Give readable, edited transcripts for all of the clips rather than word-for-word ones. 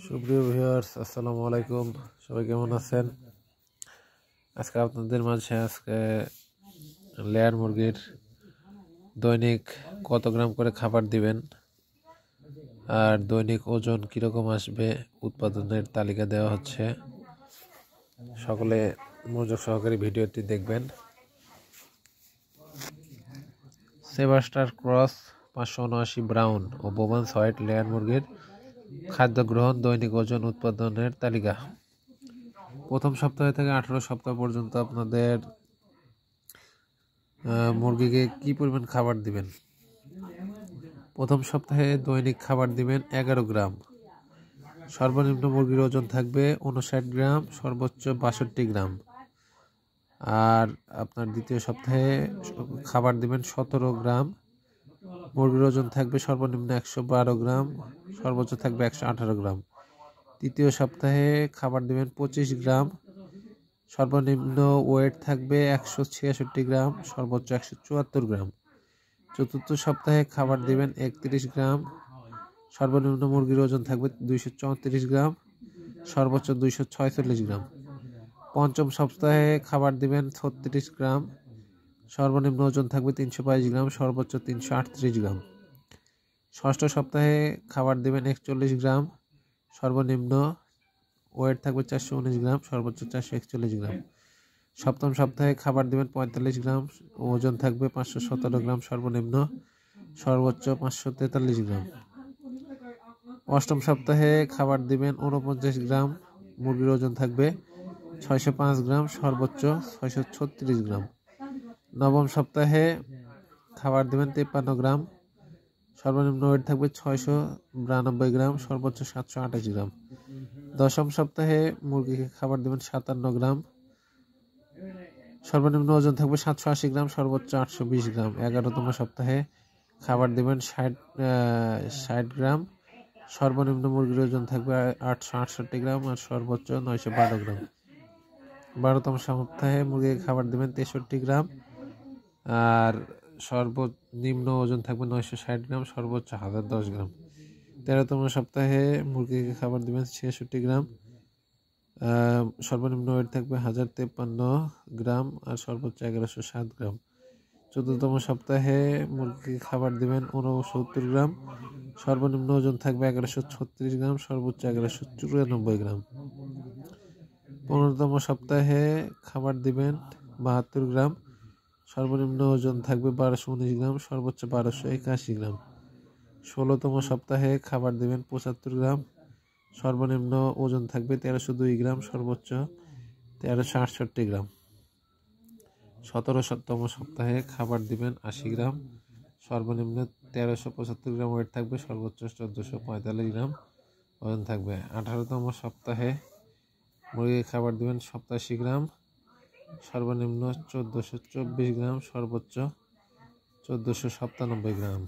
সুপ্রিয় ভিউয়ার্স, আসসালামু আলাইকুম। সবাই কেমন আছেন? আজকে আপনাদের মাঝে লেয়ার মুরগির দৈনিক কত গ্রাম করে খাবার দিবেন আর দৈনিক ওজন কীরকম আসবে উৎপাদনের তালিকা দেওয়া হচ্ছে। সকলে মনোযোগ সহকারে ভিডিওটি দেখবেন। সেবাস্টার ক্রস 579 ব্রাউন ও বোমান্স হোয়াইট লেয়ার মুরগির খাদ্য গ্রহণ দৈনিক ওজন উৎপাদনের তালিকা। প্রথম সপ্তাহ থেকে 18 সপ্তাহ পর্যন্ত আপনাদের মুরগিকে কি পরিমাণ খাবার দিবেন? প্রথম সপ্তাহে দৈনিক খাবার দিবেন 11 গ্রাম। সর্বনিম্ন মুরগির ওজন থাকবে 59 গ্রাম, সর্বোচ্চ 62 গ্রাম। আর আপনার দ্বিতীয় সপ্তাহে খাবার দিবেন 17 গ্রাম। মুরগির ওজন থাকবে সর্বনিম্ন 112 গ্রাম, সর্বোচ্চ থাকবে 118 গ্রাম। তৃতীয় সপ্তাহে খাবার দিবেন 25 গ্রাম। সর্বনিম্ন ওয়েট থাকবে 166 গ্রাম, সর্বোচ্চ 174 গ্রাম। চতুর্থ সপ্তাহে খাবার দিবেন 31 গ্রাম। সর্বনিম্ন মুরগির ওজন থাকবে 234 গ্রাম, সর্বোচ্চ 246 গ্রাম। পঞ্চম সপ্তাহে খাবার দিবেন 36 গ্রাম। সর্বনিম্ন ওজন থাকবে 322 গ্রাম, সর্বোচ্চ 338 গ্রাম। ষষ্ঠ সপ্তাহে খাবার দিবেন 41 গ্রাম। সর্বনিম্ন ওয়েট থাকবে 419 গ্রাম, সর্বোচ্চ 441 গ্রাম। সপ্তম সপ্তাহে খাবার দিবেন 45 গ্রাম, ওজন থাকবে 517 গ্রাম, সর্বনিম্ন, সর্বোচ্চ 543 গ্রাম। অষ্টম সপ্তাহে খাবার দিবেন 49 গ্রাম, মুরগির ওজন থাকবে 605 গ্রাম, সর্বোচ্চ 636 গ্রাম। নবম সপ্তাহে খাবার দিবেন 53 গ্রাম, সর্বনিম্ন ওয়েট থাকবে 692 গ্রাম, সর্বোচ্চ 728 গ্রাম। দশম সপ্তাহে মুরগিকে খাবার দেবেন 57 গ্রাম, সর্বনিম্ন ওজন থাকবে 780 গ্রাম, সর্বোচ্চ 820 গ্রাম। 11তম সপ্তাহে খাবার দেবেন 60 গ্রাম, সর্বনিম্ন মুরগির ওজন থাকবে 868 গ্রাম আর সর্বোচ্চ 912 গ্রাম। 12তম সপ্তাহে মুরগিকে খাবার দেবেন 63 গ্রাম আর সর্বনিম্ন ওজন থাকবে 960 গ্রাম, সর্বোচ্চ 1010 গ্রাম। 13তম সপ্তাহে মুরগিকে খাবার দিবেন 66 গ্রাম, সর্বনিম্ন ওয়েট থাকবে 1053 গ্রাম আর সর্বোচ্চ 1107 গ্রাম। 14তম সপ্তাহে মুরগিকে খাবার দিবেন 69 গ্রাম, সর্বনিম্ন ওজন থাকবে 1136 গ্রাম, সর্বোচ্চ 1194 গ্রাম। 15তম সপ্তাহে খাবার দিবেন 72 গ্রাম, সর্বনিম্ন ওজন থাকবে 1219 গ্রাম, সর্বোচ্চ 1281 গ্রাম। 16তম সপ্তাহে খাবার দেবেন 75 গ্রাম, সর্বনিম্ন ওজন থাকবে 1302 গ্রাম, সর্বোচ্চ 1368 গ্রাম। 17তম সপ্তাহে খাবার দিবেন 80 গ্রাম, সর্বনিম্ন 1375 গ্রাম ওয়েট থাকবে, সর্বোচ্চ 1445 গ্রাম ওজন থাকবে। 18তম সপ্তাহে মুরগির খাবার দিবেন 87 গ্রাম, সর্বনিম্ন 1424 গ্রাম, সর্বোচ্চ 1497 গ্রাম।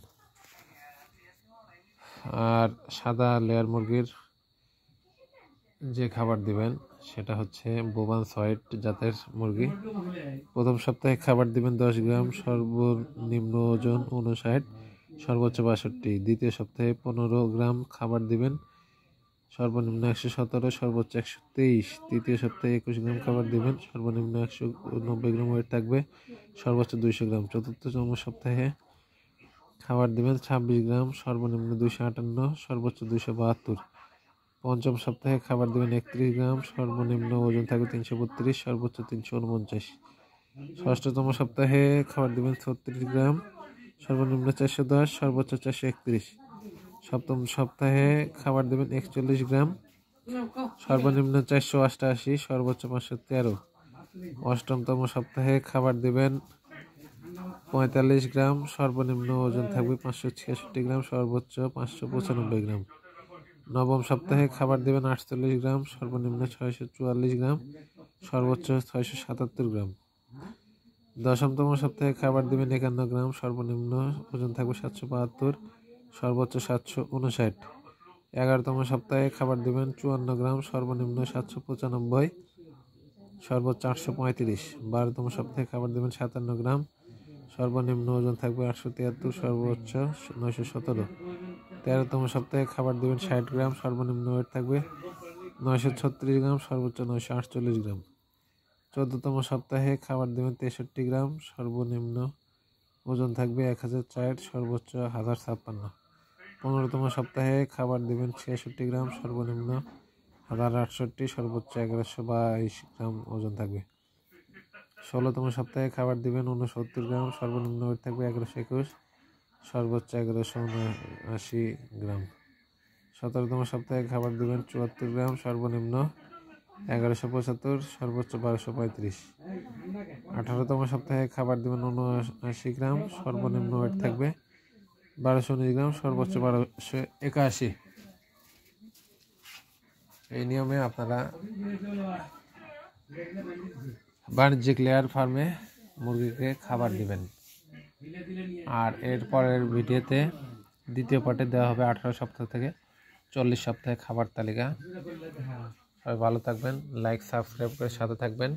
আর সাদা লেয়ার মুরগির যে খাবার দিবেন সেটা হচ্ছে বোমান্স হোয়াইট জাতের মুরগি। প্রথম সপ্তাহে খাবার দিবেন 10 গ্রাম, সর্বনিম্ন ওজন 59, সর্বোচ্চ 62। দ্বিতীয় সপ্তাহে 15 গ্রাম খাবার দিবেন, সর্বনিম্ন 117, সর্বোচ্চ 123। তৃতীয় সপ্তাহে 21 গ্রাম খাবার দিবেন, সর্বনিম্ন 190 গ্রাম ওয়েট থাকবে, সর্বোচ্চ 200 গ্রাম। চতুর্থতম সপ্তাহে খাবার দিবেন 26 গ্রাম, সর্বনিম্ন 258, সর্বোচ্চ 272। পঞ্চম সপ্তাহে খাবার দিবেন 31 গ্রাম, সর্বনিম্ন ওজন থাকবে 332, সর্বোচ্চ 349। ষষ্ঠতম সপ্তাহে খাবার দিবেন 36 গ্রাম, সর্বনিম্ন 410, সর্বোচ্চ 431। সপ্তম সপ্তাহে খাবার দেবেন 41 গ্রাম, সর্বনিম্ন 488, সর্বোচ্চ 513। অষ্টমতম সপ্তাহে খাবার দেবেন 45 গ্রাম, সর্বনিম্ন ওজন থাকবে 566 গ্রাম, সর্বোচ্চ 595 গ্রাম। নবম সপ্তাহে খাবার দেবেন 48 গ্রাম, সর্বনিম্ন 644 গ্রাম, সর্বোচ্চ 677 গ্রাম। দশমতম সপ্তাহে খাবার দেবেন 51 গ্রাম, সর্বনিম্ন ওজন থাকবে 772, সর্বোচ্চ 759। 11তম সপ্তাহে খাবার দেবেন 54 গ্রাম, সর্বনিম্ন 795, সর্বোচ্চ 835। 12তম সপ্তাহে খাবার দেবেন 57 গ্রাম, সর্বনিম্ন ওজন থাকবে 873, সর্বোচ্চ 917। 13তম সপ্তাহে খাবার দেবেন 60 গ্রাম, সর্বনিম্ন ওয়েট থাকবে 936 গ্রাম, সর্বোচ্চ 948 গ্রাম। 14তম সপ্তাহে খাবার দেবেন 63 গ্রাম, সর্বনিম্ন ওজন থাকবে 1060, সর্বোচ্চ 1056। 15তম সপ্তাহে খাবার দেবেন 66 গ্রাম, সর্বনিম্ন 1068, সর্বোচ্চ 1122 গ্রাম ওজন থাকবে। 16তম সপ্তাহে খাবার দিবেন 69 গ্রাম, সর্বনিম্ন ওয়েট থাকবে 1121, সর্বোচ্চ 1179 গ্রাম। 17তম সপ্তাহে খাবার দিবেন 74 গ্রাম, সর্বনিম্ন 1175, সর্বোচ্চ 1235। 18তম সপ্তাহে খাবার দিবেন 79 গ্রাম, সর্বনিম্ন ওয়েট থাকবে 1219 গ্রাম, সর্বোচ্চ 1281। এই নিয়মে আপনারা বাণিজ্যিক লেয়ার ফার্মে মুরগিকে খাবার দিবেন। আর এর পরের ভিডিওতে দ্বিতীয় পার্টে দেওয়া হবে 18 সপ্তাহ থেকে 40 সপ্তাহে খাবার তালিকা। সবাই ভালো থাকবেন, লাইক সাবস্ক্রাইব করে সাথে থাকবেন।